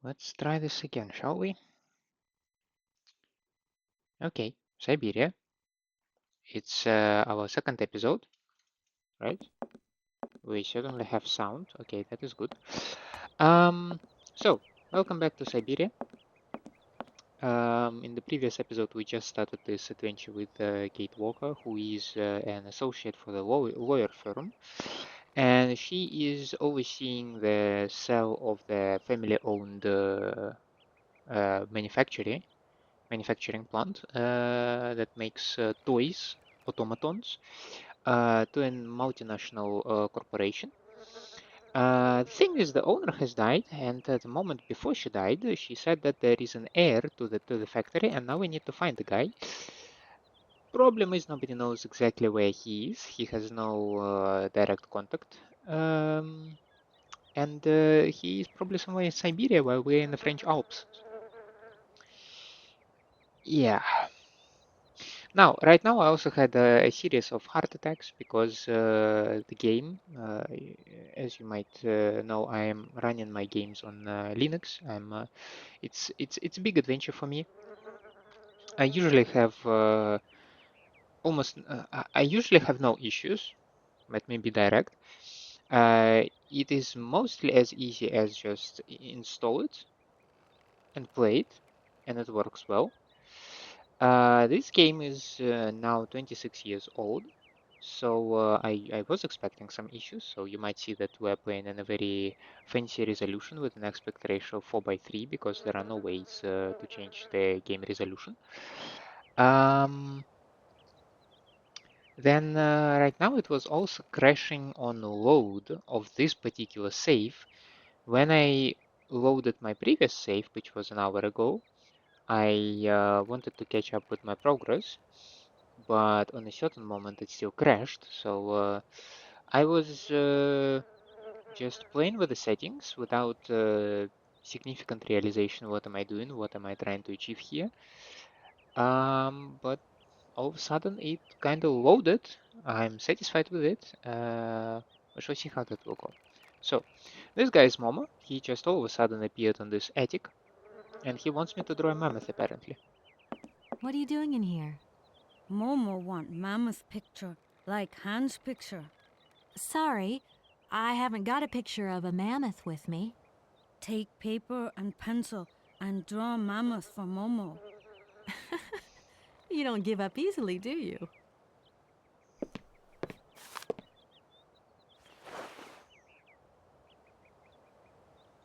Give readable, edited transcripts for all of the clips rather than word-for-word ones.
Let's try this again, shall we? Okay, Syberia. It's our second episode, right? We certainly have sound. Okay, that is good. So welcome back to Syberia. In the previous episode, we just started this adventure with Kate Walker, who is an associate for the lawyer firm, and she is overseeing the sale of the family-owned manufacturing plant that makes toys, automatons, to a multinational corporation. The thing is, the owner has died, and at the moment before she died, she said that there is an heir to the factory, and now we need to find the guy. Problem is, nobody knows exactly where he is. He has no direct contact, and he is probably somewhere in Siberia while we're in the French Alps. Yeah. Now, right now, I also had a series of heart attacks because the game, as you might know, I am running my games on Linux. It's a big adventure for me. I usually have I usually have no issues. Let me be direct. It is mostly as easy as just install it and play it, and it works well. This game is now 26 years old, so I was expecting some issues. So you might see that we're playing in a very fancy resolution with an aspect ratio of 4 by 3 because there are no ways to change the game resolution. Um, then right now it was also crashing on load of this particular save. When I loaded my previous save, which was an hour ago, I wanted to catch up with my progress, but on a certain moment it still crashed. So I was just playing with the settings without significant realization. What am I doing? What am I trying to achieve here? But all of a sudden it kind of loaded. I'm satisfied with it. We shall see how that will go. So this guy is Momo. He just all of a sudden appeared on this attic, and he wants me to draw a mammoth apparently. What are you doing in here? Momo want mammoth picture, like Hans picture. Sorry, I haven't got a picture of a mammoth with me. Take paper and pencil and draw mammoth for Momo. You don't give up easily, do you?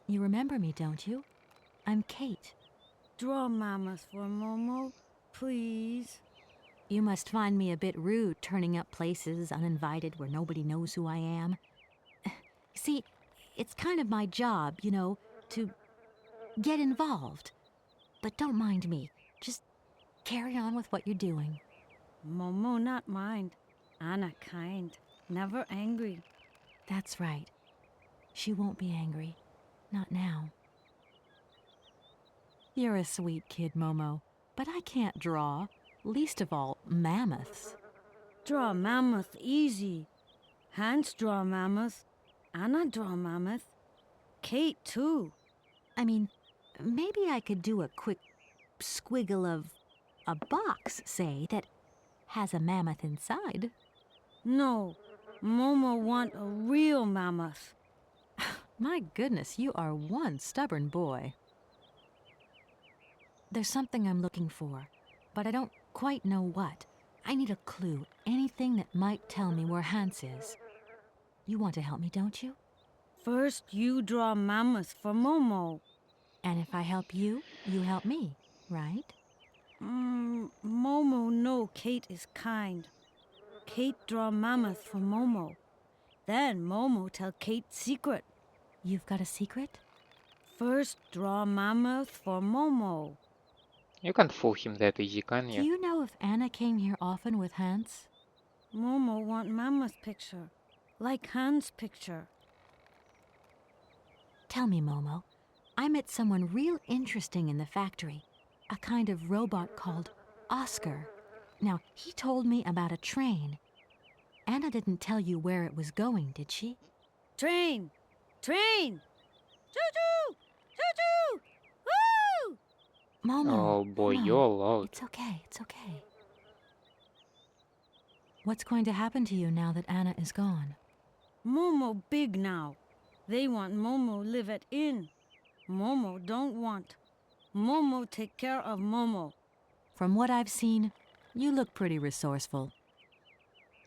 You remember me, don't you? I'm Kate. Draw mammoth for Momo, please. You must find me a bit rude turning up places uninvited where nobody knows who I am. See, it's kind of my job, to get involved. But don't mind me. Just carry on with what you're doing. Momo not mind. Anna kind, never angry. That's right. She won't be angry. Not now. You're a sweet kid, Momo, but I can't draw, least of all mammoths. Draw mammoth easy. Hans draw mammoth. Anna draw mammoth. Kate too. I mean, maybe I could do a quick squiggle of a box, say, that has a mammoth inside. No, Momo want a real mammoth. My goodness, you are one stubborn boy. There's something I'm looking for, but I don't quite know what. I need a clue, anything that might tell me where Hans is. You want to help me, don't you? First you draw mammoth for Momo. And if I help you, you help me, right? Momo know Kate is kind. Kate draw mammoth for Momo. Then Momo tell Kate secret. You've got a secret? First draw mammoth for Momo. You can't fool him that easy, can Do you? you know if Anna came here often with Hans? Momo want mammoth picture, like Hans picture. Tell me, Momo. I met someone real interesting in the factory, a kind of robot called Oscar. Now, he told me about a train. Anna didn't tell you where it was going, did she? Train! Train! Choo-choo! Choo-choo! Momo, Oh boy, Momo, you're loud. it's okay, it's okay. What's going to happen to you now that Anna is gone? Momo big now. They want Momo live at inn. Momo don't want. Momo take care of Momo. From what I've seen, you look pretty resourceful.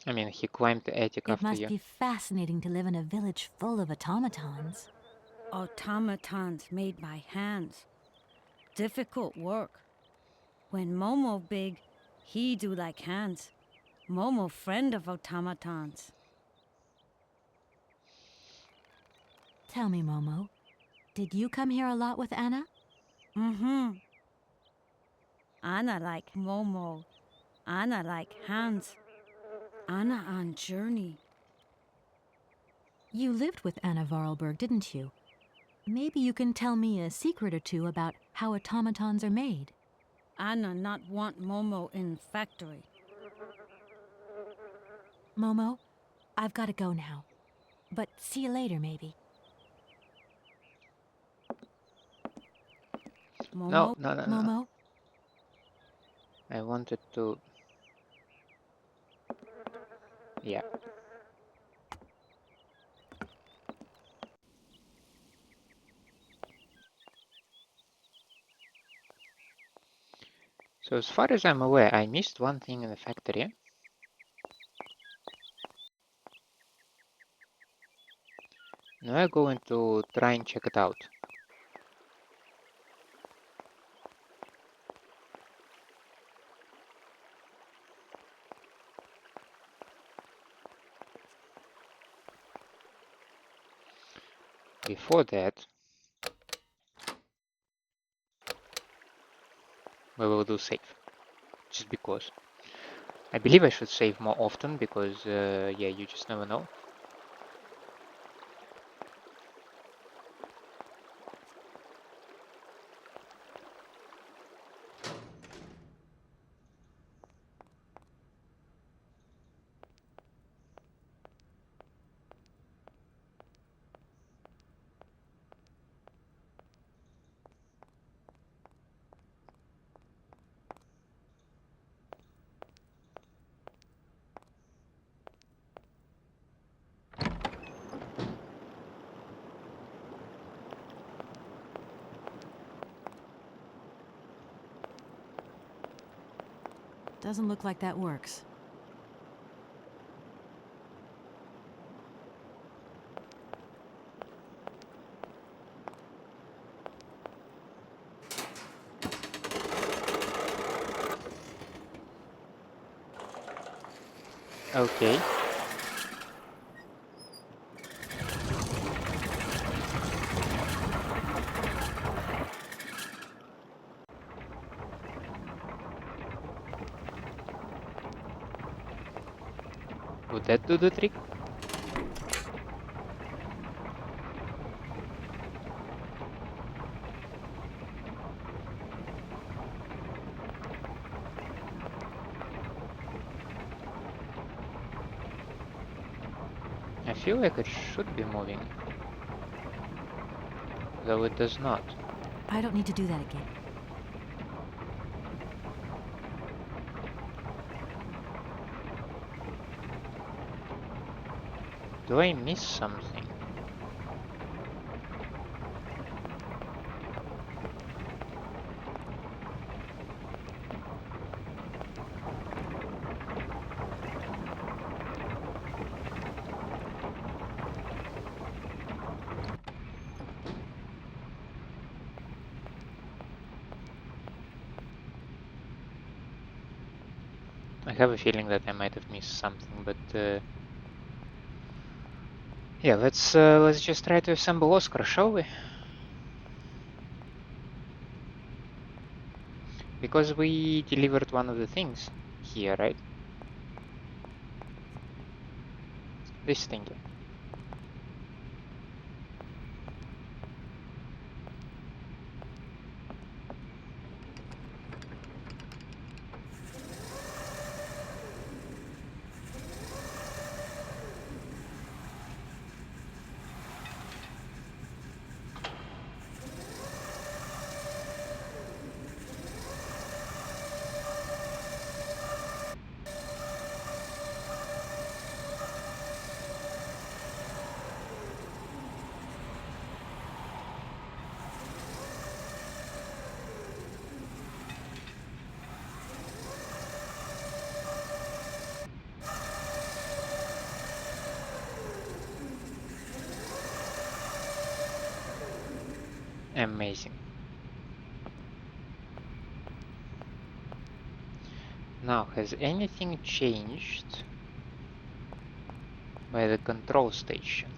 I mean, he climbed the attic It after must you. be fascinating to live in a village full of automatons. Automatons made by hands. Difficult work. When Momo big, he do like hands. Momo friend of automatons. Tell me, Momo, did you come here a lot with Anna? Mm-hmm. Anna like Momo. Anna like hands. Anna on journey. You lived with Anna Voralberg, didn't you? Maybe you can tell me a secret or two about how automatons are made. Anna not want Momo in factory. Momo, I've got to go now. But see you later, maybe. No, Momo, no, no, no. Momo? I wanted to... Yeah. So as far as I'm aware, I missed one thing in the factory. Now I'm going to try and check it out. Before that, we will do save. Just because. I believe I should save more often because, yeah, you just never know. Doesn't look like that works. Okay. Would that do the trick? I feel like it should be moving, though it does not. I don't need to do that again. Do I miss something? I have a feeling that I might have missed something, but yeah, let's just try to assemble Oscar, shall we? Because we delivered one of the things here, right? This thingy. Amazing. Now, has anything changed by the control station?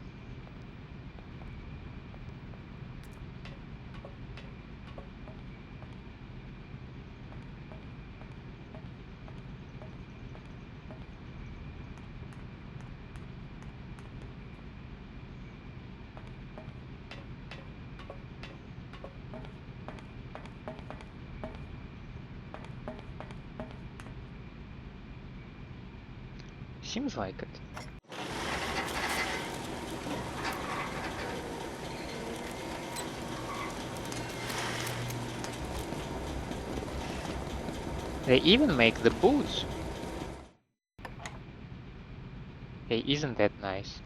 Seems like it. They even make the booze. Hey, isn't that nice?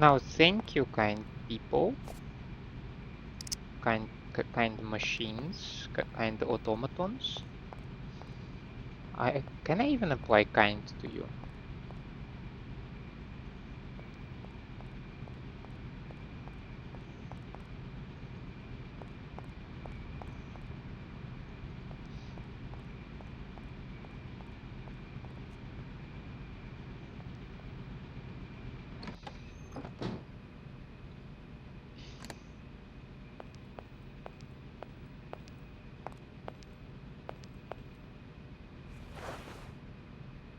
Now, thank you, kind people, kind machines, kind automatons. Can I even apply kind to you?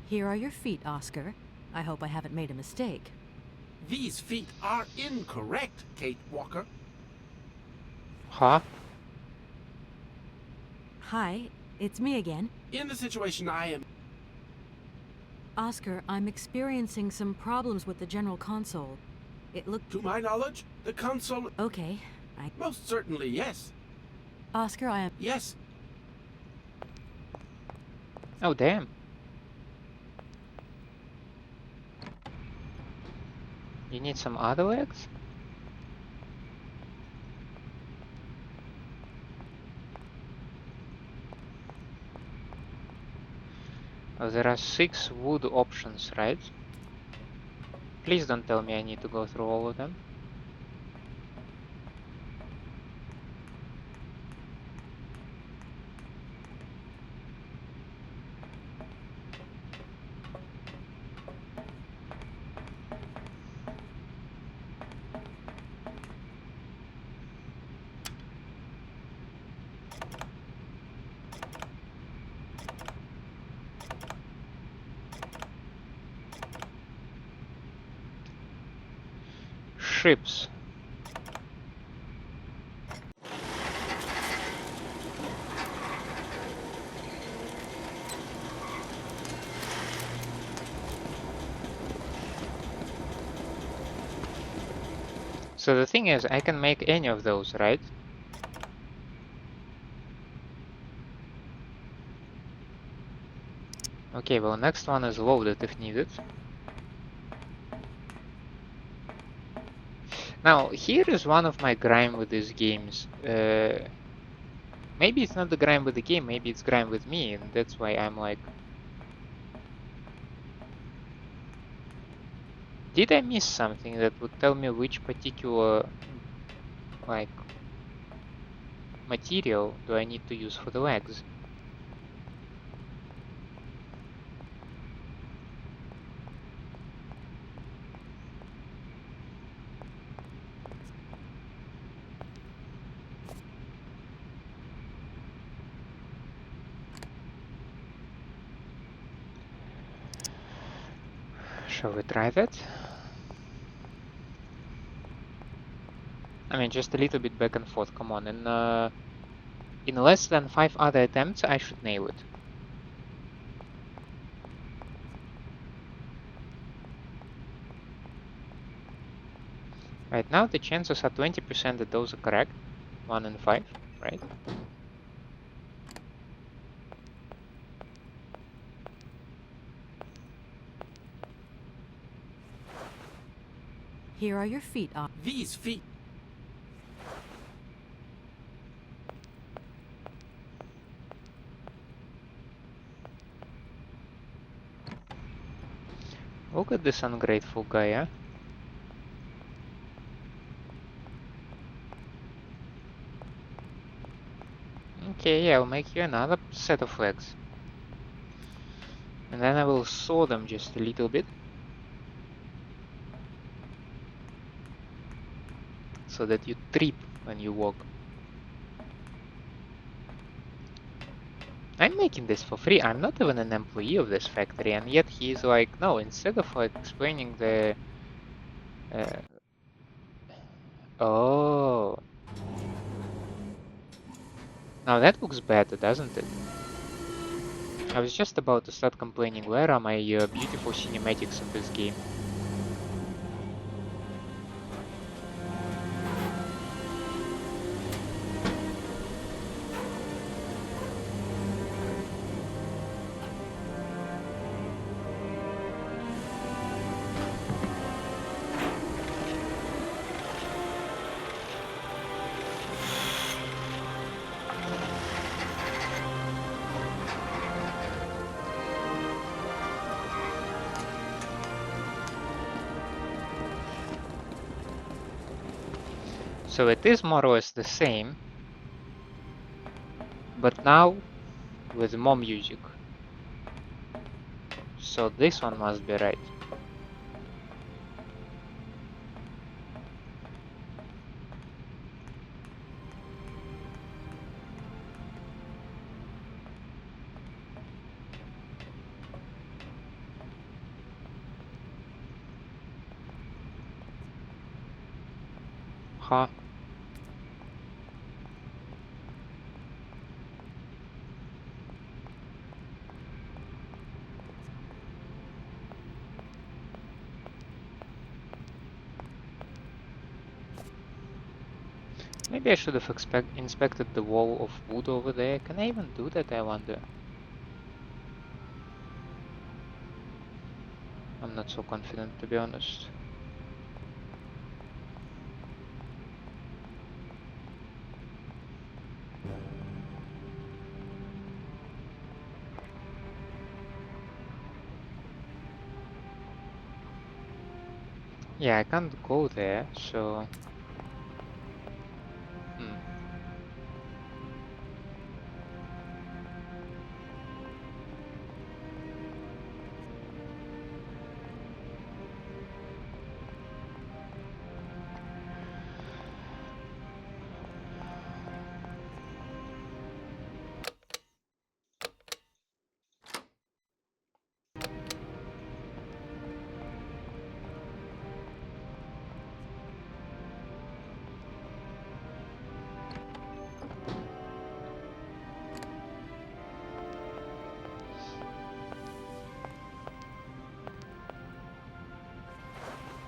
Here are your feet, Oscar. I hope I haven't made a mistake. These feet are incorrect, Kate Walker. Huh? Hi, it's me again. In the situation I am... Oscar, I'm experiencing some problems with the general console. It looked... To my knowledge, the console... Okay, Most certainly, yes. Oscar, I am... Yes. Oh, damn. You need some other legs? Oh, there are 6 wood options, right? Please don't tell me I need to go through all of them. Ships. So the thing is, I can make any of those, right? Okay, well, next one is loaded if needed. Now, here is one of my grime with these games. Maybe it's not the grime with the game, maybe it's grime with me, and that's why I'm like... Did I miss something that would tell me which particular, like, material do I need to use for the legs? Shall we try that? I mean, just a little bit back and forth, come on. In less than 5 other attempts, I should nail it. Right now the chances are 20% that those are correct. 1 in 5, right? Here are your feet, These feet. Look at this ungrateful guy, huh? Okay, I'll make you another set of legs. And then I will saw them just a little bit. So that you trip when you walk. I'm making this for free. I'm not even an employee of this factory, and yet he's like, no, instead of like explaining the... Oh. Now that looks better, doesn't it? I was just about to start complaining, where are my beautiful cinematics of this game? So it is more or less the same, but now with more music. So this one must be right. Huh. Maybe I should have inspected the wall of wood over there. Can I even do that, I wonder? I'm not so confident, to be honest. Yeah, I can't go there, so... Hmm.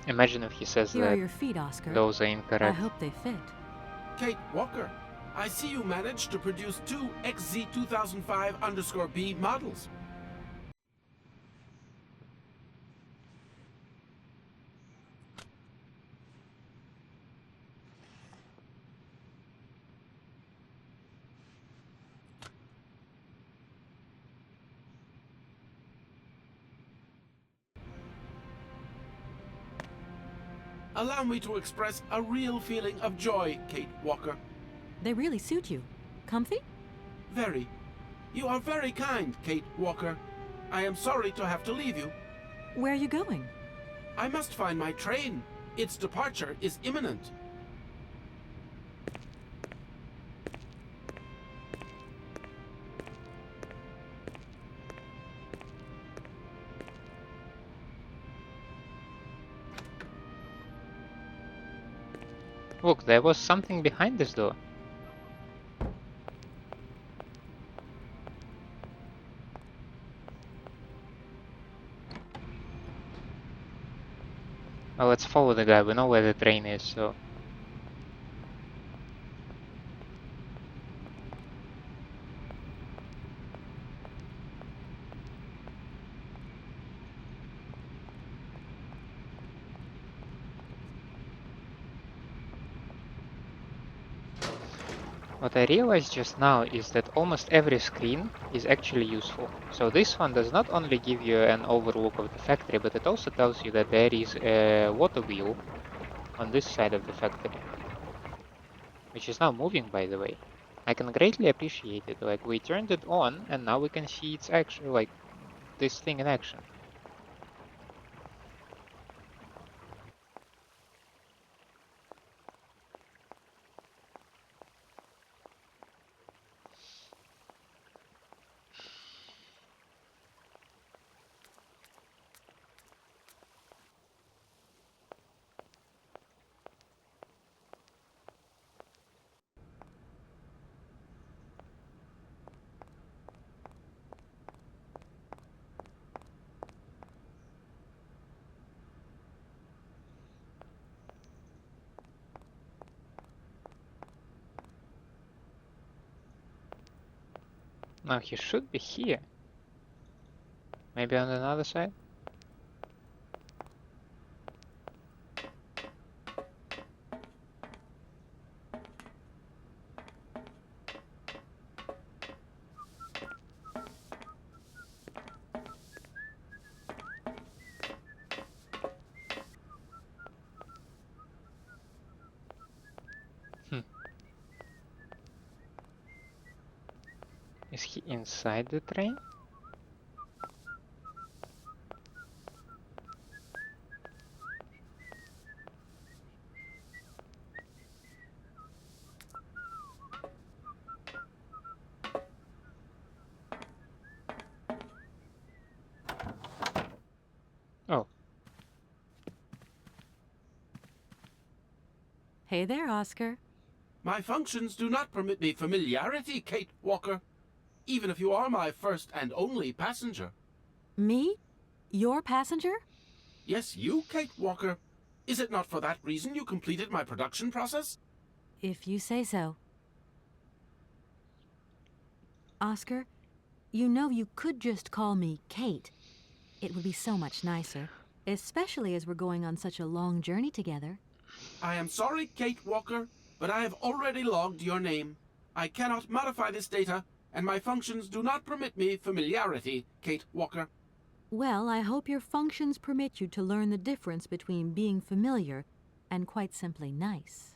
Imagine if he says Here are that your feet, Oscar. those are I incorrect. hope they fit. Kate Walker, I see you managed to produce 2 XZ2005_B models. Allow me to express a real feeling of joy, Kate Walker. They really suit you. Comfy? Very. You are very kind, Kate Walker. I am sorry to have to leave you. Where are you going? I must find my train. Its departure is imminent. Look, there was something behind this door. Well, let's follow the guy. We know where the train is, so... What I realized just now is that almost every screen is actually useful. So this one does not only give you an overlook of the factory, but it also tells you that there is a water wheel on this side of the factory, which is now moving, by the way. I can greatly appreciate it. Like, we turned it on, and now we can see its actual, like, this thing in action. Now he should be here. Maybe on another side? Hmm. Is he inside the train? Oh, Hey there, Oscar. My functions do not permit me familiarity, Kate Walker, even if you are my first and only passenger. Me? Your passenger? Yes, you, Kate Walker. Is it not for that reason you completed my production process? If you say so. Oscar, you know you could just call me Kate. It would be so much nicer, especially as we're going on such a long journey together. I am sorry, Kate Walker, but I have already logged your name. I cannot modify this data, and my functions do not permit me familiarity, Kate Walker. Well, I hope your functions permit you to learn the difference between being familiar and quite simply nice.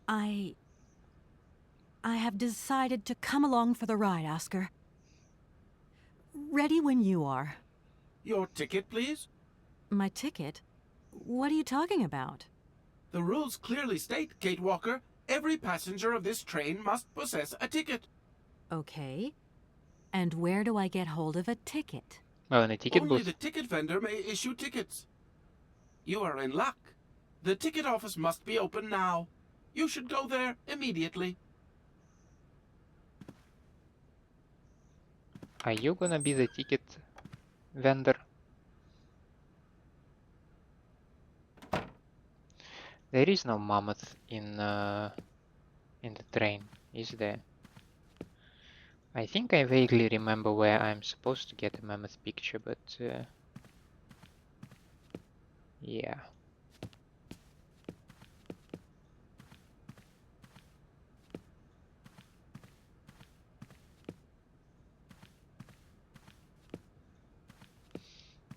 I have decided to come along for the ride, Oscar. Ready when you are. Your ticket, please. My ticket? What are you talking about? The rules clearly state, Kate Walker, every passenger of this train must possess a ticket. Okay. And where do I get hold of a ticket? well, in a ticket Only booth. the ticket vendor may issue tickets. You are in luck. The ticket office must be open now. You should go there immediately. Are you gonna be the ticket vendor? There is no mammoth in the train, is there? I think I vaguely remember where I'm supposed to get a mammoth picture, but yeah.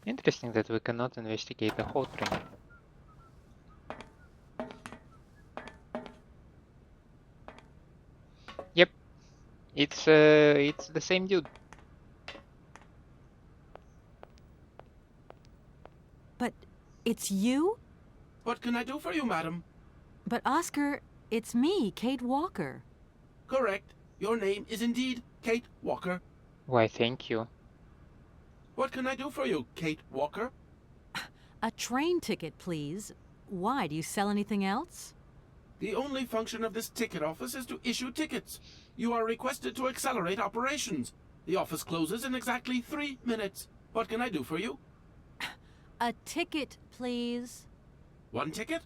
Interesting that we cannot investigate the whole train. Yep, it's the same dude. But it's you? What can I do for you, madam? But Oscar, it's me, Kate Walker. Correct. Your name is indeed Kate Walker. Why, thank you. What can I do for you, Kate Walker? A train ticket, please. Why, do you sell anything else? The only function of this ticket office is to issue tickets. You are requested to accelerate operations. The office closes in exactly 3 minutes. What can I do for you? A ticket, please. One ticket?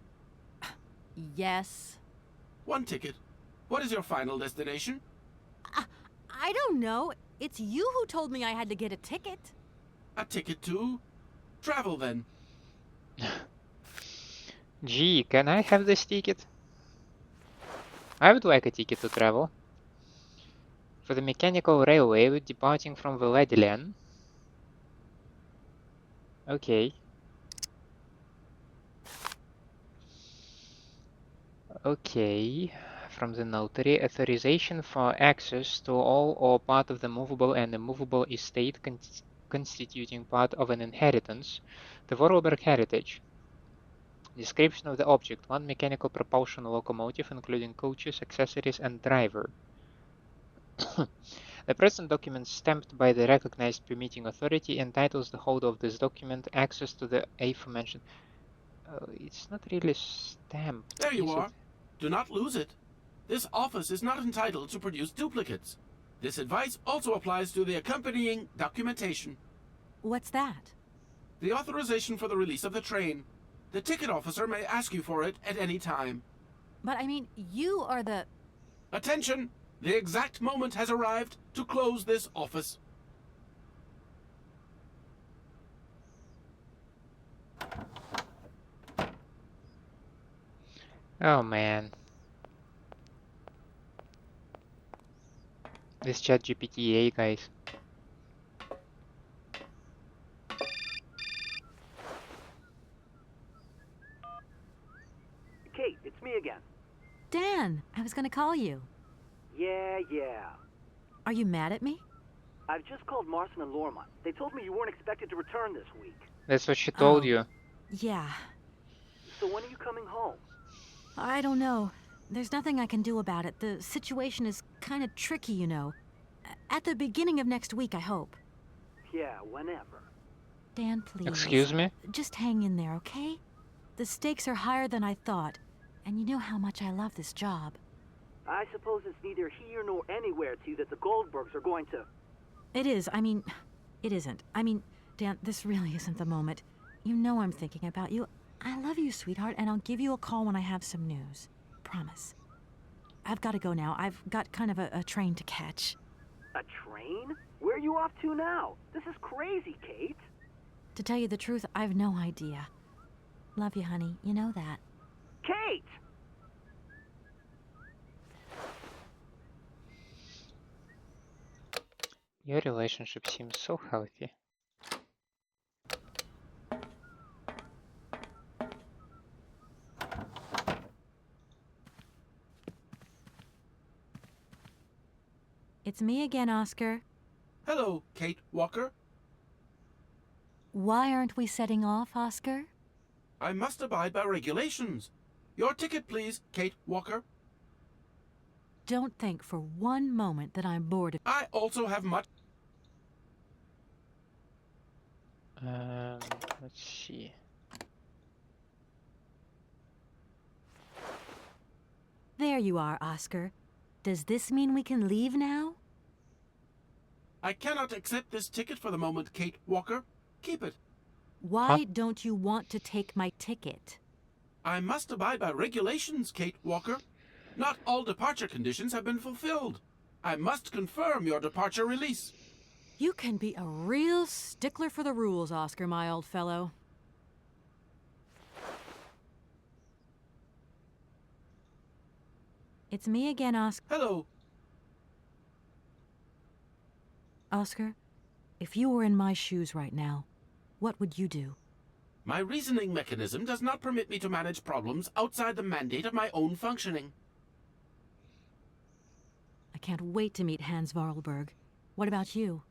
Yes. One ticket. What is your final destination? I don't know. It's you who told me I had to get a ticket. A ticket to travel, then. Gee, can I have this ticket? I would like a ticket to travel. For the mechanical railway departing from Valadilan. Okay. Okay. From the notary, authorization for access to all or part of the movable and immovable estate constituting part of an inheritance, the Voralberg heritage. Description of the object: one mechanical propulsion locomotive, including coaches, accessories, and driver. The present document, stamped by the recognized permitting authority, entitles the holder of this document access to the aforementioned. It's not really stamped, There you is it? are. Do not lose it. This office is not entitled to produce duplicates. This advice also applies to the accompanying documentation. What's that? The authorization for the release of the train. The ticket officer may ask you for it at any time. But I mean, you are the... Attention! The exact moment has arrived to close this office. Oh man. This ChatGPT AI, guys. Kate, it's me again. Dan, I was gonna call you. Yeah. Are you mad at me? I've just called Marson and Lorma. They told me you weren't expected to return this week. That's what she told Oh. you. Yeah. So when are you coming home? I don't know. There's nothing I can do about it. The situation is kind of tricky, you know. At the beginning of next week, I hope. Yeah, whenever. Dan, please. Excuse me? Just hang in there, okay? The stakes are higher than I thought, and you know how much I love this job. I suppose it's neither here nor anywhere to you that the Goldbergs are going to... It is. I mean, it isn't. I mean, Dan, this really isn't the moment. You know I'm thinking about you. I love you, sweetheart, and I'll give you a call when I have some news. Promise. I've got to go now. I've got kind of a train to catch. A train? Where are you off to now? This is crazy, Kate. To tell you the truth, I've no idea. Love you, honey. You know that. Kate! Your relationship seems so healthy. It's me again, Oscar. Hello, Kate Walker. Why aren't we setting off, Oscar? I must abide by regulations. Your ticket, please, Kate Walker. Don't think for one moment that I'm bored of... I also have much... Let's see. There you are, Oscar. Does this mean we can leave now? I cannot accept this ticket for the moment, Kate Walker. Keep it. Why don't you want to take my ticket? I must abide by regulations, Kate Walker. Not all departure conditions have been fulfilled. I must confirm your departure release. You can be a real stickler for the rules, Oscar, my old fellow. It's me again, Oscar. Hello. Oscar, if you were in my shoes right now, what would you do? My reasoning mechanism does not permit me to manage problems outside the mandate of my own functioning. I can't wait to meet Hans Voralberg. What about you?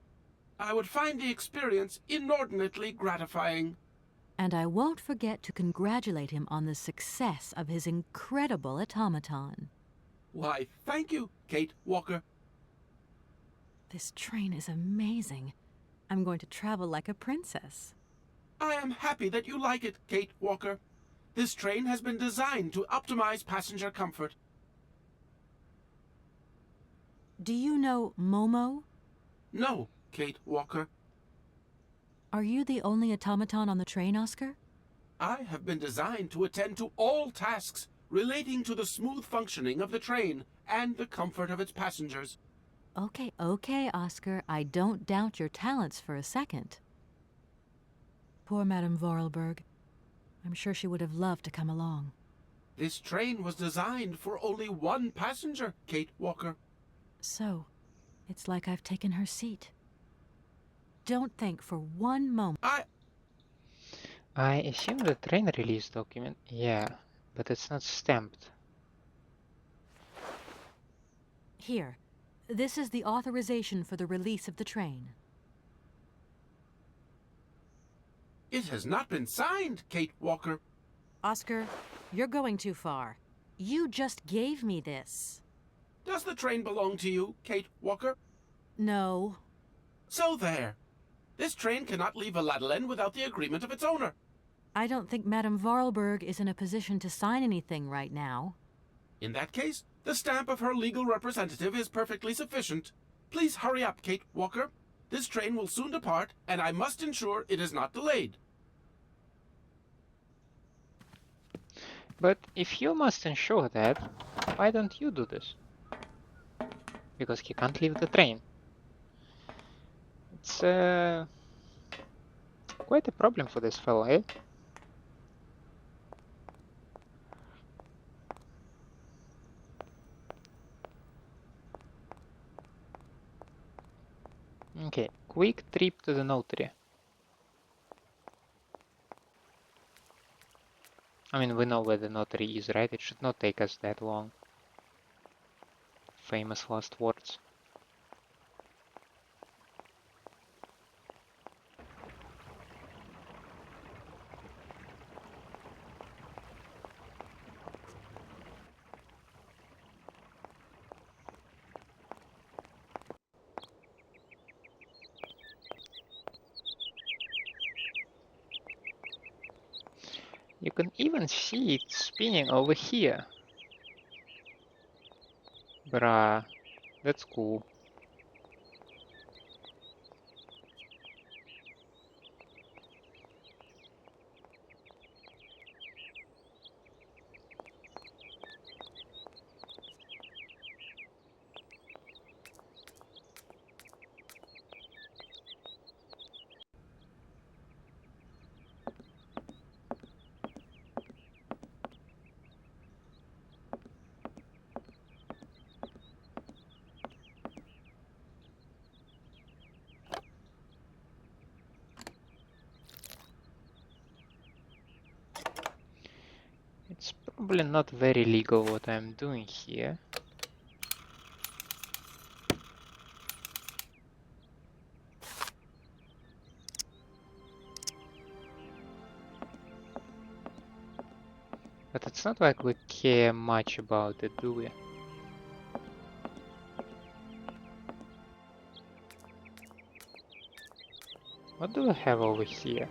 I would find the experience inordinately gratifying. And I won't forget to congratulate him on the success of his incredible automaton. Why, thank you, Kate Walker. This train is amazing. I'm going to travel like a princess. I am happy that you like it, Kate Walker. This train has been designed to optimize passenger comfort. Do you know Momo? No, Kate Walker. Are you the only automaton on the train, Oscar? I have been designed to attend to all tasks relating to the smooth functioning of the train and the comfort of its passengers. Okay, Oscar. I don't doubt your talents for a second. Poor Madame Voralberg. I'm sure she would have loved to come along. This train was designed for only one passenger, Kate Walker. So, it's like I've taken her seat. Don't think for one moment. I assume the train release document. Yeah, but it's not stamped. Here, this is the authorization for the release of the train. It has not been signed, Kate Walker. Oscar, you're going too far. You just gave me this. Does the train belong to you, Kate Walker? No. So there. This train cannot leave Aladalen without the agreement of its owner. I don't think Madame Voralberg is in a position to sign anything right now. In that case, the stamp of her legal representative is perfectly sufficient. Please hurry up, Kate Walker. This train will soon depart, and I must ensure it is not delayed. But if you must ensure that, why don't you do this? Because he can't leave the train. It's quite a problem for this fellow, eh? Okay, quick trip to the notary. I mean, we know where the notary is, right? It should not take us that long. Famous last words. You can even see it spinning over here. Bruh, that's cool. It's probably not very legal what I'm doing here. But it's not like we care much about it, do we? What do we have over here?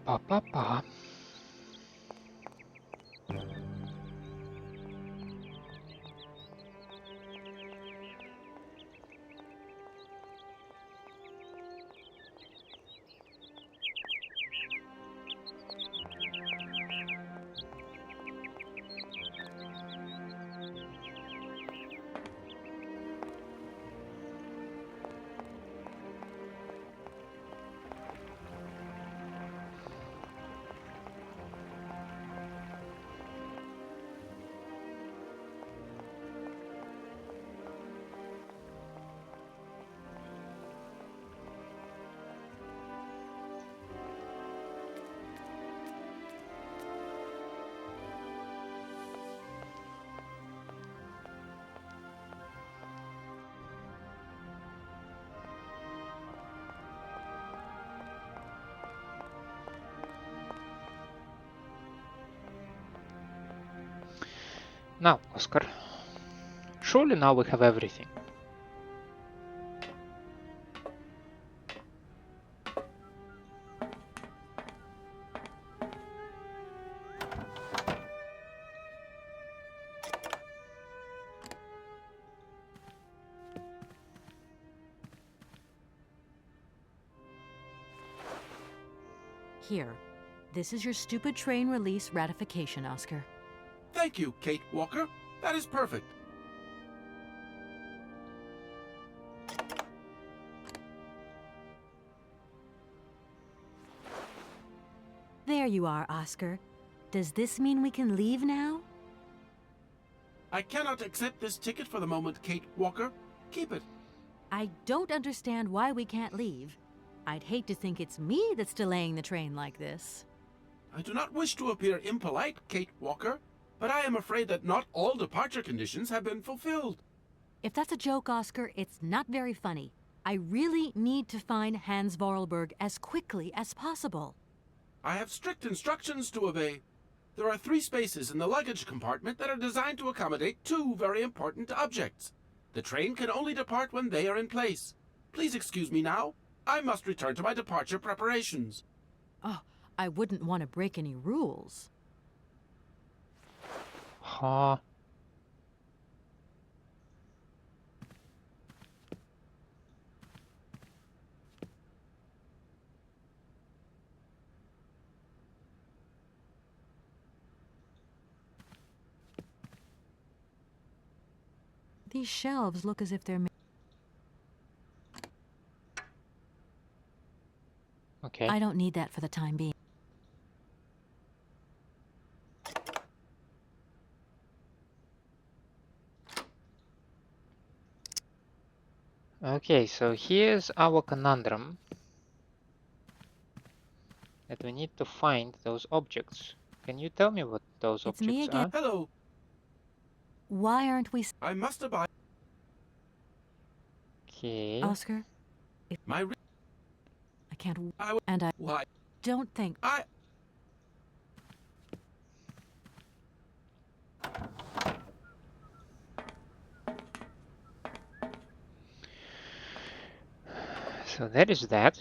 Pa pa pa. Now, Oscar. Surely now we have everything. Here, this is your stupid train release ratification, Oscar. Thank you, Kate Walker. That is perfect. There you are, Oscar. Does this mean we can leave now? I cannot accept this ticket for the moment, Kate Walker. Keep it. I don't understand why we can't leave. I'd hate to think it's me that's delaying the train like this. I do not wish to appear impolite, Kate Walker, but I am afraid that not all departure conditions have been fulfilled. If that's a joke, Oscar, it's not very funny. I really need to find Hans Voralberg as quickly as possible. I have strict instructions to obey. There are 3 spaces in the luggage compartment that are designed to accommodate 2 very important objects. The train can only depart when they are in place. Please excuse me now. I must return to my departure preparations. Oh, I wouldn't want to break any rules. Huh. These shelves look as if they're made. Okay. I don't need that for the time being. Okay, so here's our conundrum. That we need to find those objects. Can you tell me what those It's me objects again. are? Hello. Why aren't we... I must abide. Okay. Oscar, My I can't... I And I why don't think... I So that is that.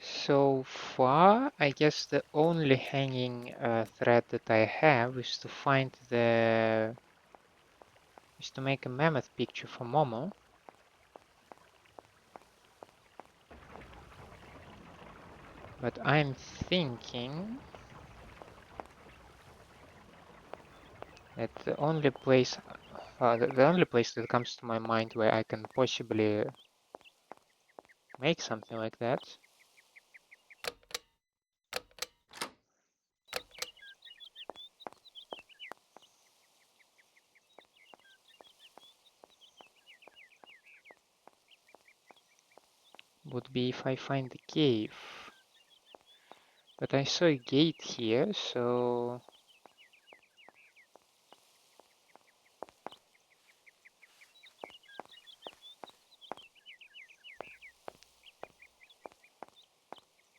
So far, I guess the only hanging thread that I have is to find the... is to make a mammoth picture for Momo. But I'm thinking that the only place, the only place that comes to my mind where I can possibly make something like that would be if I find the cave. But I saw a gate here, so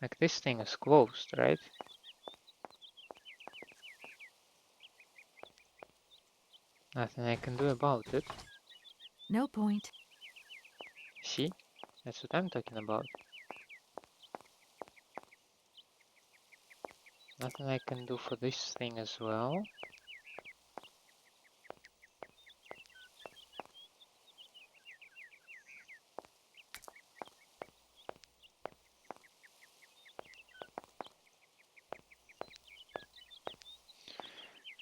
like this thing is closed, right? Nothing I can do about it. No point. See? That's what I'm talking about. Nothing I can do for this thing as well.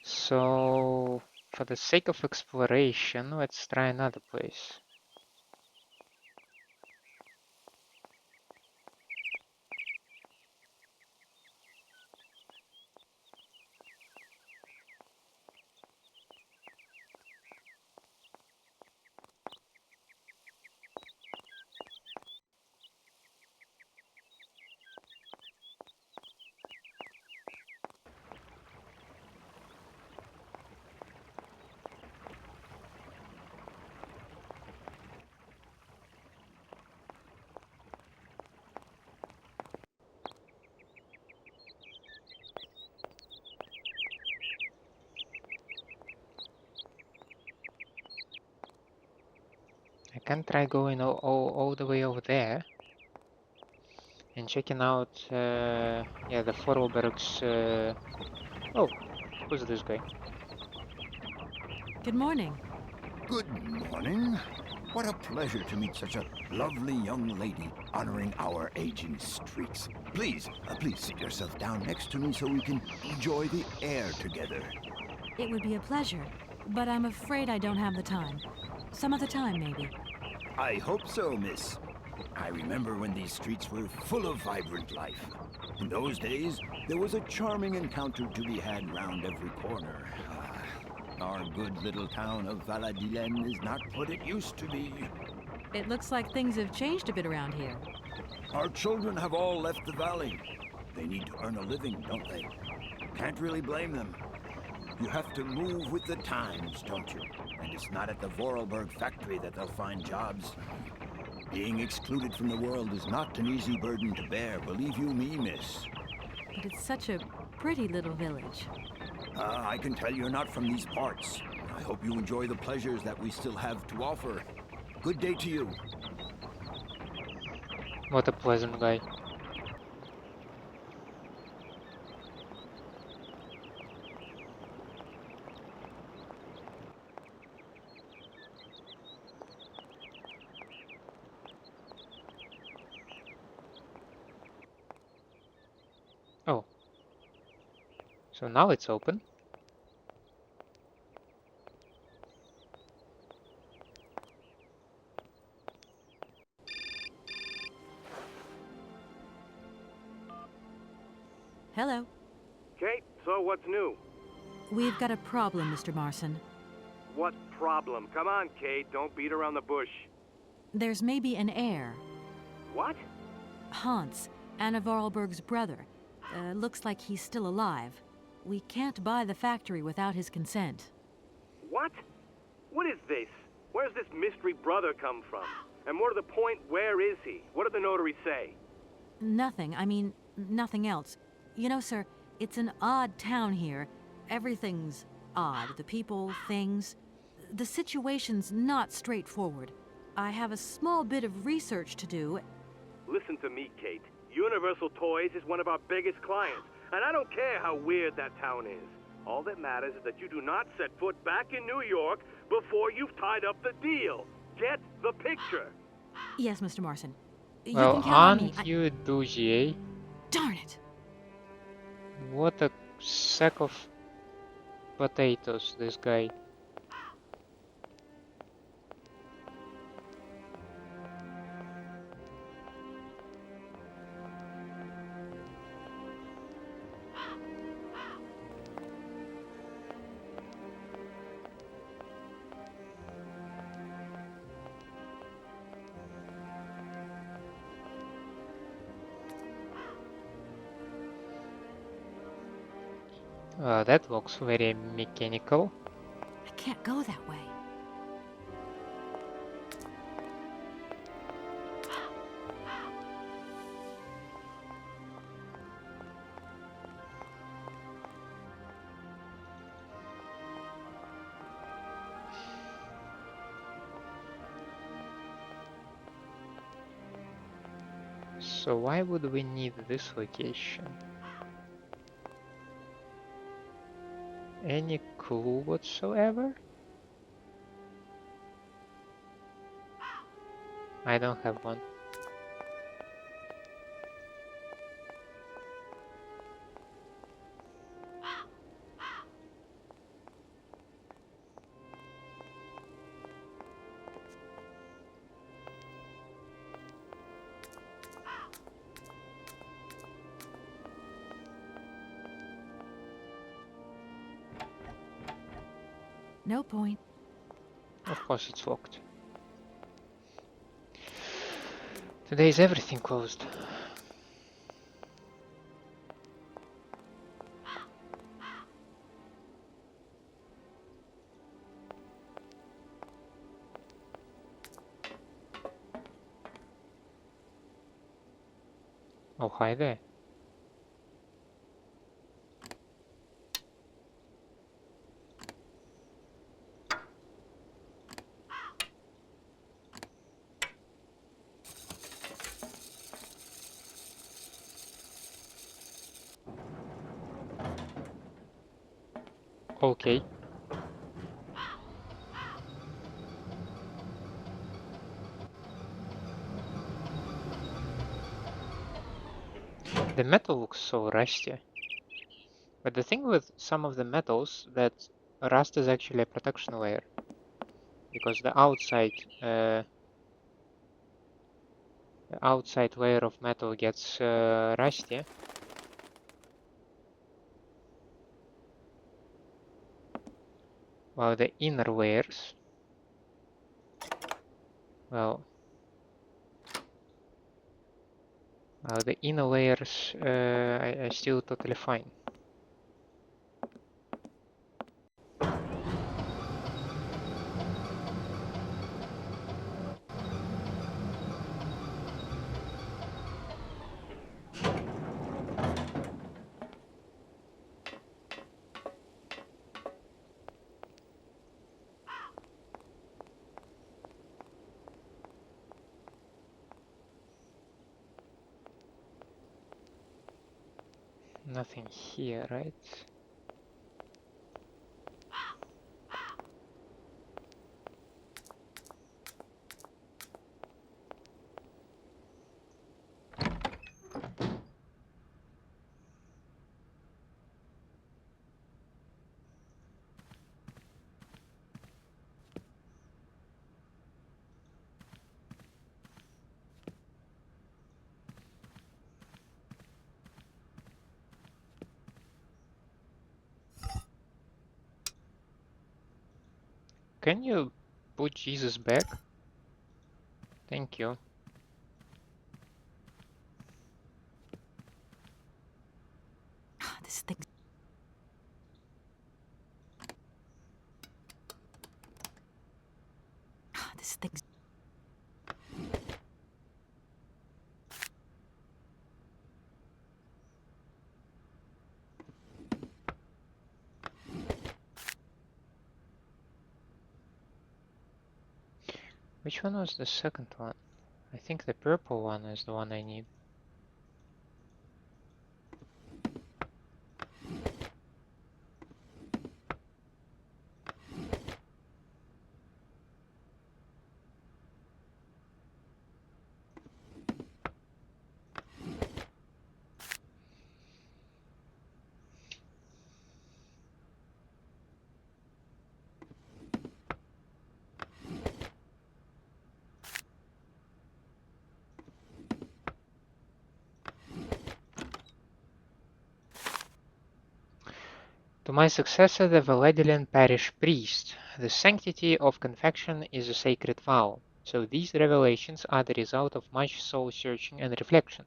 So, for the sake of exploration, let's try another place. can try going all the way over there and checking out, yeah, the Voralberg's. Oh, who's this guy? Good morning. Good morning. What a pleasure to meet such a lovely young lady honoring our aging streets. Please sit yourself down next to me so we can enjoy the air together. It would be a pleasure, but I'm afraid I don't have the time. Some other time, maybe. I hope so, miss. I remember when these streets were full of vibrant life. In those days, there was a charming encounter to be had round every corner. Our good little town of Valadilen is not what it used to be. It looks like things have changed a bit around here. Our children have all left the valley. They need to earn a living, don't they? Can't really blame them. You have to move with the times, don't you? And it's not at the Voralberg factory that they'll find jobs. Being excluded from the world is not an easy burden to bear, believe you me, miss. But it's such a pretty little village. I can tell you're not from these parts. I hope you enjoy the pleasures that we still have to offer. Good day to you. What a pleasant guy. Oh. So now it's open. Hello. Kate, so what's new? We've got a problem, Mr. Marson. What problem? Come on, Kate, don't beat around the bush. There's maybe an heir. What? Hans, Anna Voralberg's brother. Looks like he's still alive. We can't buy the factory without his consent. What? What is this? Where's this mystery brother come from? And more to the point, where is he? What did the notary say? Nothing. I mean, nothing else. You know, sir, it's an odd town here. Everything's odd. The people, things. The situation's not straightforward. I have a small bit of research to do. Listen to me, Kate. Universal Toys is one of our biggest clients, and I don't care how weird that town is. All that matters is that you do not set foot back in New York before you've tied up the deal. Get the picture. Yes, Mr. Marson. You Well, can count on me. aren't you douchey? Darn it! What a sack of potatoes, this guy. That looks very mechanical. I can't go that way. So why would we need this location? Any clue whatsoever? I don't have one. No point. Of course it's locked. Today is everything closed. Oh, hi there. Okay. The metal looks so rusty. But the thing with some of the metals, that rust is actually a protection layer. Because the outside layer of metal gets rusty, while the inner layers, well, the inner layers are still totally fine. Nothing here, right? Can you put Jesus back? Thank you. This thing. This thing's. Which one was the second one? I think the purple one is the one I need. To my successor, the Valedian parish priest, the sanctity of confection is a sacred vow. So these revelations are the result of much soul-searching and reflection.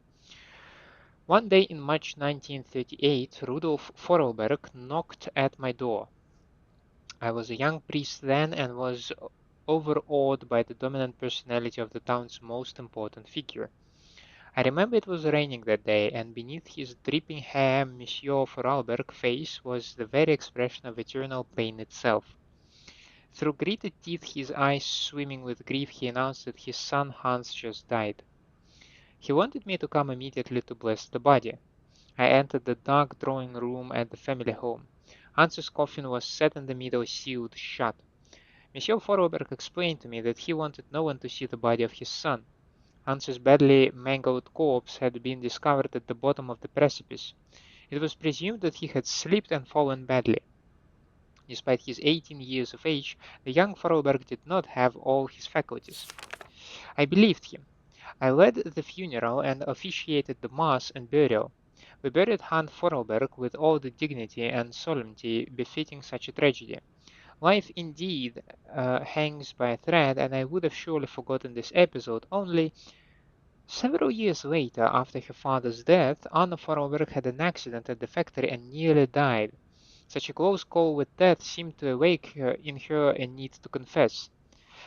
One day in March 1938, Rudolf Voralberg knocked at my door. I was a young priest then and was overawed by the dominant personality of the town's most important figure. I remember it was raining that day, and beneath his dripping hair Monsieur Vorarlberg's face was the very expression of eternal pain itself. Through gritted teeth, his eyes swimming with grief, he announced that his son Hans just died. He wanted me to come immediately to bless the body. I entered the dark drawing room at the family home. Hans's coffin was set in the middle, sealed shut. Monsieur Vorarlberg explained to me that he wanted no one to see the body of his son. Hans's badly mangled corpse had been discovered at the bottom of the precipice. It was presumed that he had slipped and fallen badly. Despite his 18 years of age, the young Vorarlberg did not have all his faculties. I believed him. I led the funeral and officiated the mass and burial. We buried Hans Vorarlberg with all the dignity and solemnity befitting such a tragedy. Life indeed hangs by a thread, and I would have surely forgotten this episode only several years later, after her father's death, Anna Vorarlberg had an accident at the factory and nearly died. Such a close call with death seemed to awake in her a need to confess.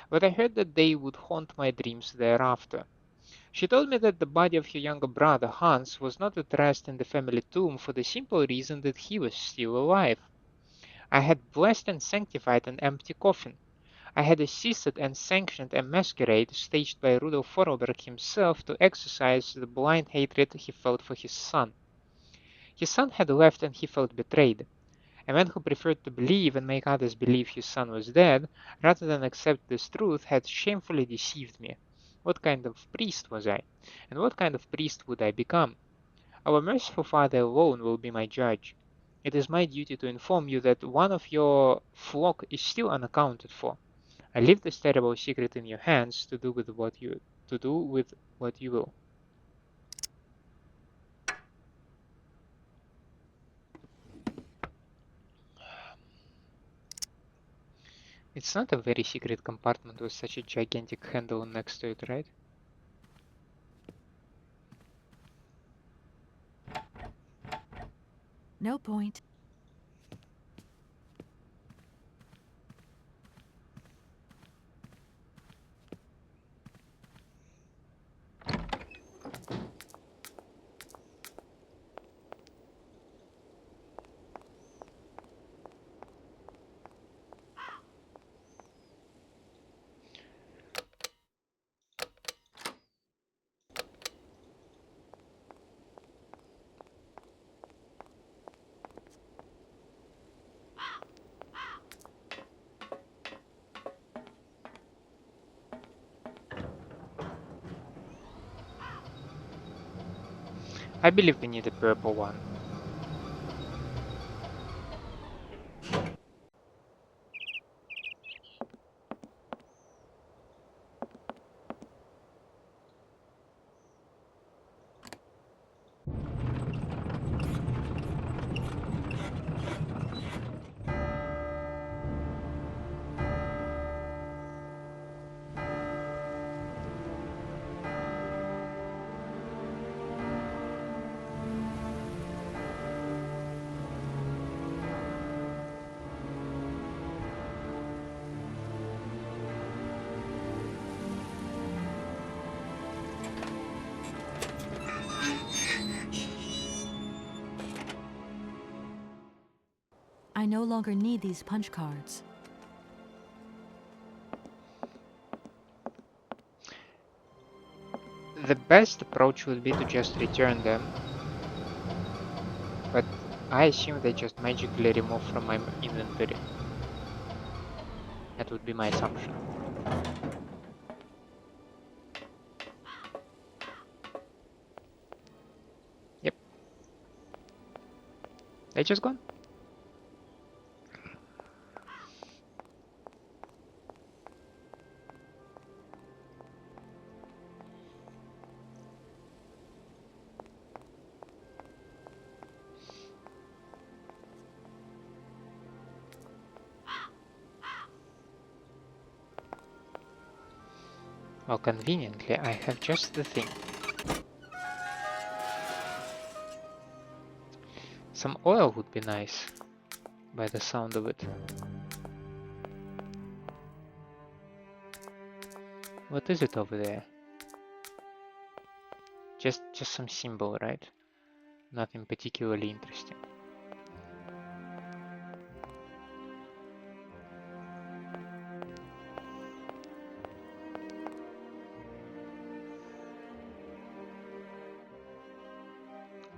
But I heard that they would haunt my dreams thereafter. She told me that the body of her younger brother Hans was not at rest in the family tomb for the simple reason that he was still alive. I had blessed and sanctified an empty coffin. I had assisted and sanctioned a masquerade staged by Rudolf Vorarlberg himself to exercise the blind hatred he felt for his son. His son had left and he felt betrayed. A man who preferred to believe and make others believe his son was dead, rather than accept this truth, had shamefully deceived me. What kind of priest was I? And what kind of priest would I become? Our merciful Father alone will be my judge. It is my duty to inform you that one of your flock is still unaccounted for. I leave this terrible secret in your hands to do with what you will. It's not a very secret compartment with such a gigantic handle next to it, right? No point. I believe we need a purple one. I no longer need these punch cards. The best approach would be to just return them, but I assume they just magically remove from my inventory. That would be my assumption. Yep. They just gone. Well, conveniently, I have just the thing. Some oil would be nice, by the sound of it. What is it over there? Just some symbol, right? Nothing particularly interesting.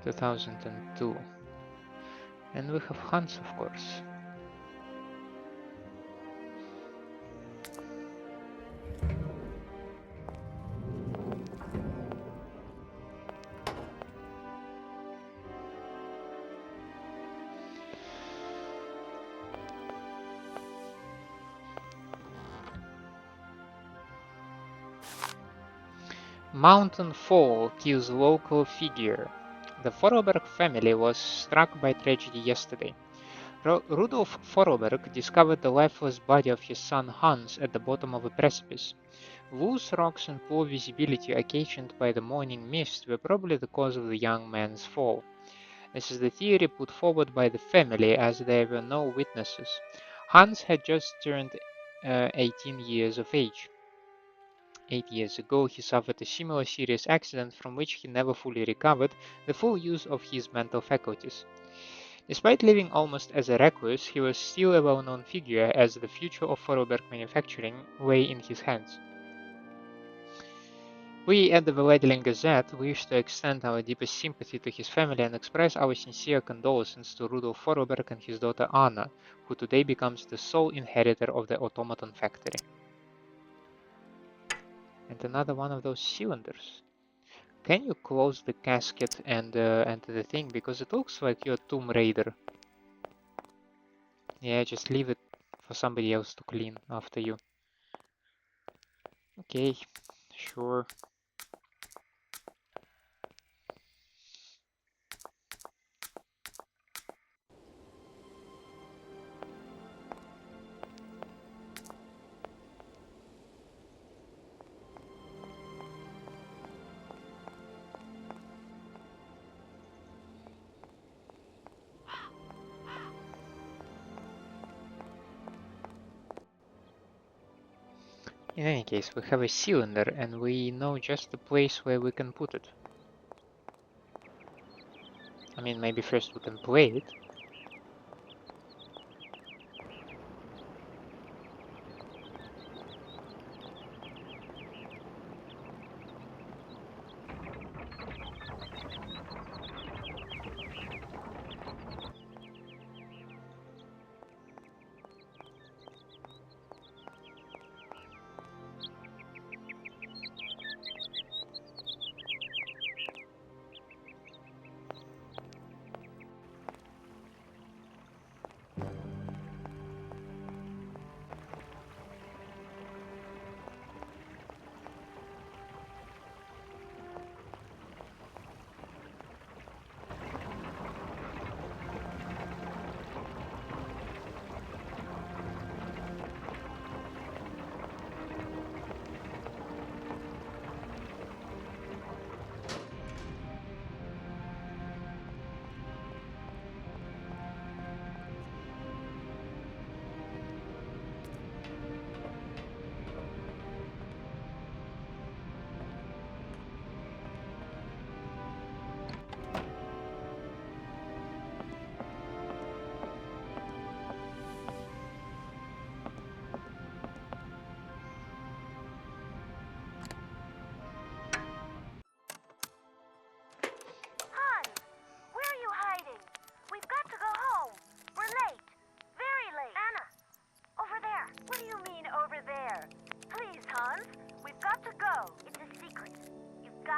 Two 2002. And we have Hans, of course. Mountain fall kills local figure. The Voralberg family was struck by tragedy yesterday. Rudolf Vorarlberg discovered the lifeless body of his son Hans at the bottom of a precipice. Loose rocks and poor visibility occasioned by the morning mist were probably the cause of the young man's fall. This is the theory put forward by the family, as there were no witnesses. Hans had just turned 18 years of age. 8 years ago, he suffered a similar serious accident from which he never fully recovered the full use of his mental faculties. Despite living almost as a recluse, he was still a well-known figure, as the future of Vorarlberg manufacturing lay in his hands. We at the Valadian Gazette wish to extend our deepest sympathy to his family and express our sincere condolences to Rudolf Voralberg and his daughter Anna, who today becomes the sole inheritor of the automaton factory. And another one of those cylinders. Can you close the casket and the thing, because it looks like you're a Tomb Raider. Yeah, just leave it for somebody else to clean after you. Okay, sure. In any case, we have a cylinder and we know just the place where we can put it. I mean, maybe first we can play it.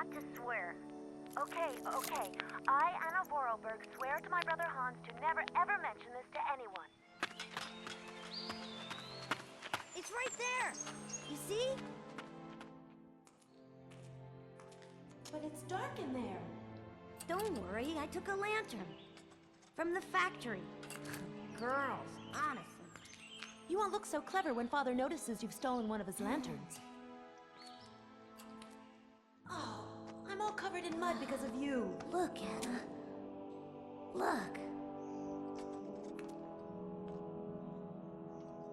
To swear. Okay. I, Anna Voralberg, swear to my brother Hans to never ever mention this to anyone. It's right there! You see? But it's dark in there. Don't worry, I took a lantern. From the factory. Girls, honestly. You won't look so clever when Father notices you've stolen one of his lanterns. Oh, I'm all covered in mud because of you. Look, Anna. Look.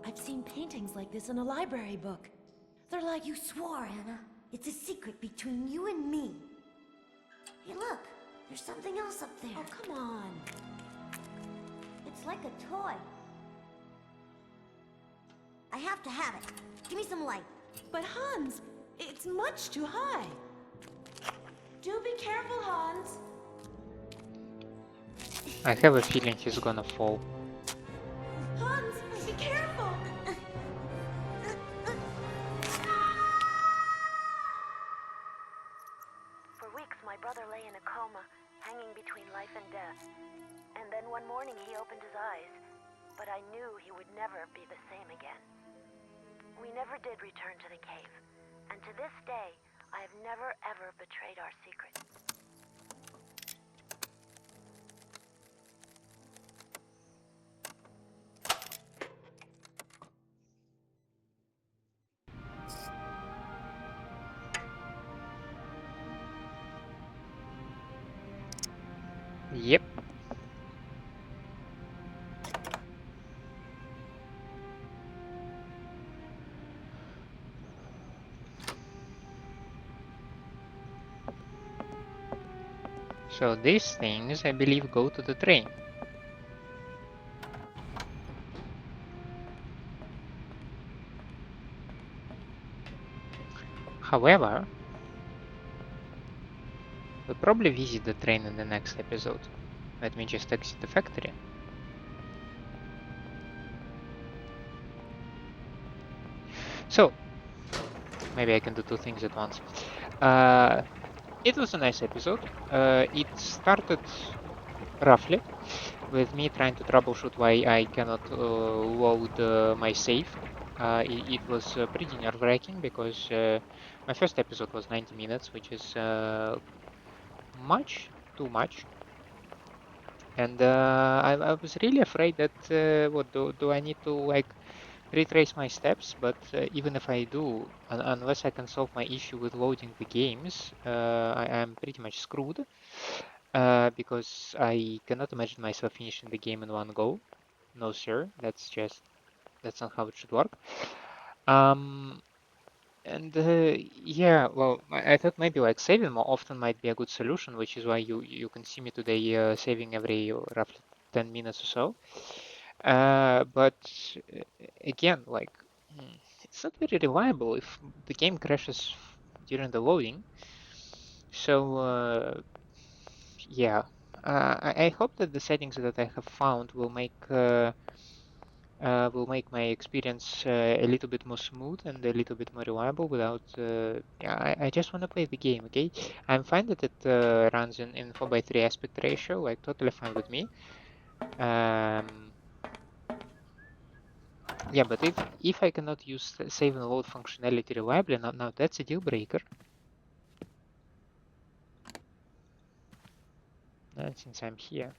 I've seen paintings like this in a library book. They're like... You swore, Anna. It's a secret between you and me. Hey, look. There's something else up there. Oh, come on. It's like a toy. I have to have it. Give me some light. But Hans, it's much too high. Do be careful, Hans. I have a feeling he's gonna fall. Hans, be careful. For weeks, my brother lay in a coma, hanging between life and death. And then one morning he opened his eyes, but I knew he would never be the same again. We never did return to the cave, and to this day, I have never ever betrayed our secret. Yep. So these things, I believe, go to the train. However, probably visit the train in the next episode. Let me just exit the factory. So, maybe I can do two things at once. It was a nice episode. It started roughly with me trying to troubleshoot why I cannot load my save. It was pretty nerve-wracking because my first episode was 90 minutes, which is much too much. And I was really afraid that what do I need to like retrace my steps? But even if I do, unless I can solve my issue with loading the games, I am pretty much screwed because I cannot imagine myself finishing the game in one go. No, sir, that's not how it should work. Um, and yeah, well, I thought maybe like saving more often might be a good solution, which is why you can see me today saving every roughly 10 minutes or so. But uh, again, like it's not very reliable if the game crashes during the loading. So yeah, I hope that the settings that I have found will make my experience a little bit more smooth and a little bit more reliable without yeah, I just want to play the game, okay? I'm fine that it runs in 4:3 aspect ratio, like totally fine with me. Um, yeah, but if I cannot use the save and load functionality reliably, now that's a deal breaker. Since I'm here.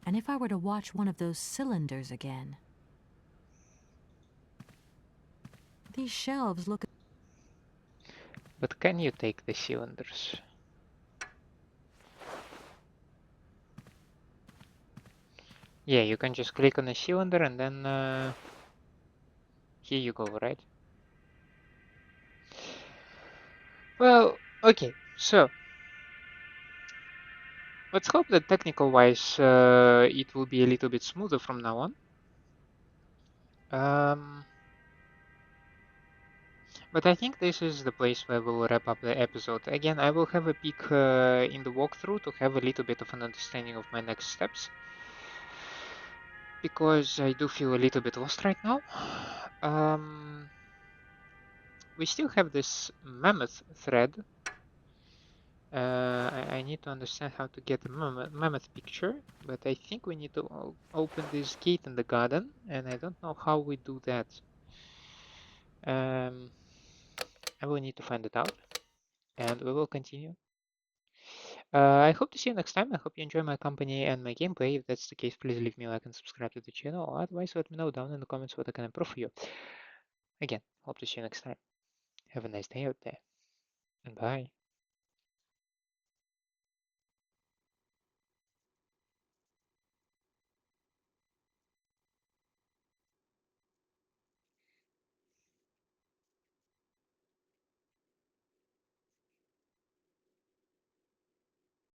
And if I were to watch one of those cylinders again? These shelves look... But can you take the cylinders? Yeah, you can just click on a cylinder and then here you go, right? Well, okay, so let's hope that technical-wise it will be a little bit smoother from now on. But I think this is the place where we'll wrap up the episode. Again, I will have a peek in the walkthrough to have a little bit of an understanding of my next steps. Because I do feel a little bit lost right now. We still have this mammoth thread. I need to understand how to get a mammoth picture, but I think we need to open this gate in the garden, and I don't know how we do that. I will need to find it out, and we will continue. I hope to see you next time. I hope you enjoy my company and my gameplay. If that's the case, please leave me a like and subscribe to the channel. Otherwise, let me know down in the comments what I can improve for you. Again, hope to see you next time. Have a nice day out there, and bye.